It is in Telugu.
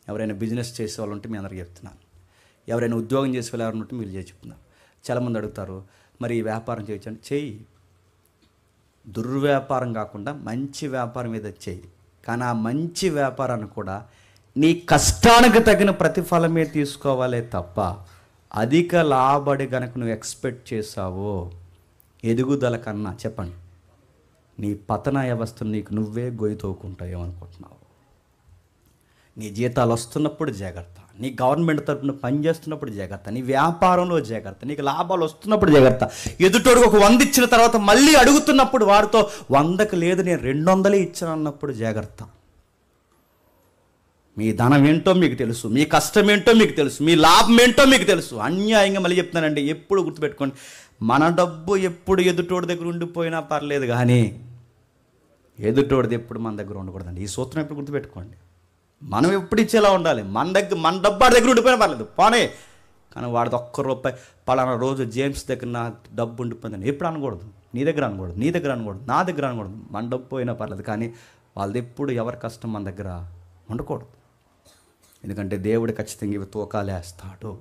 ఎవరైనా బిజినెస్ చేసే వాళ్ళు ఉంటే మీ అందరికీ చెప్తున్నాను, ఎవరైనా ఉద్యోగం చేసే వాళ్ళు ఎవరైనా ఉంటే మీరు చేసి చెప్తున్నారు. చాలామంది అడుగుతారు, మరి ఈ వ్యాపారం చేయొచ్చు అంటే చెయ్యి. దుర్వ్యాపారం కాకుండా మంచి వ్యాపారం ఏదో చెయ్యి. కానీ ఆ మంచి వ్యాపారాన్ని కూడా నీ కష్టానికి తగిన ప్రతిఫలమే తీసుకోవాలే తప్ప అధిక లాభడి కనుక నువ్వు ఎక్స్పెక్ట్ చేసావో ఎదుగుదల కన్నా చెప్పండి నీ పతన వ్యవస్థను నీకు నువ్వే గొయ్యి తోకుంటావు అనుకుంటున్నావు. నీ జీతాలు వస్తున్నప్పుడు జాగ్రత్త, నీ గవర్నమెంట్ తరపున పనిచేస్తున్నప్పుడు జాగ్రత్త, నీ వ్యాపారంలో జాగ్రత్త, నీకు లాభాలు వస్తున్నప్పుడు జాగ్రత్త. ఎదుటోడికి ఒక 100 ఇచ్చిన తర్వాత మళ్ళీ అడుగుతున్నప్పుడు వాడితో 100కి లేదు నేను 200 ఇచ్చాను అన్నప్పుడు జాగ్రత్త. మీ ధనం ఏంటో మీకు తెలుసు, మీ కష్టం ఏంటో మీకు తెలుసు, మీ లాభం ఏంటో మీకు తెలుసు. అన్యాయంగా మళ్ళీ చెప్తున్నానండి, ఎప్పుడు గుర్తుపెట్టుకోండి, మన డబ్బు ఎప్పుడు ఎదుటోడి దగ్గర ఉండిపోయినా పర్లేదు కానీ ఎదుటోడిది ఎప్పుడు మన దగ్గర ఉండకూడదండి. ఈ సూత్రం ఎప్పుడు గుర్తుపెట్టుకోండి. మనం ఎప్పుడు ఇచ్చేలా ఉండాలి. మన డబ్బు వాడి దగ్గర ఉండిపోయినా పర్లేదు పోనే, కానీ వాడిది ₹1 పలానా రోజు జేమ్స్ దగ్గర నా డబ్బు ఉండిపోయిందని ఎప్పుడు అనకూడదు. నీ దగ్గర అనకూడదు, నీ దగ్గర అనకూడదు, నా దగ్గర అనకూడదు. మన డబ్బు పోయినా పర్లేదు కానీ వాళ్ళది ఎప్పుడు ఎవరి కష్టం మన దగ్గర ఉండకూడదు. ఎందుకంటే దేవుడు ఖచ్చితంగా ఇవి తూకాలేస్తాడు.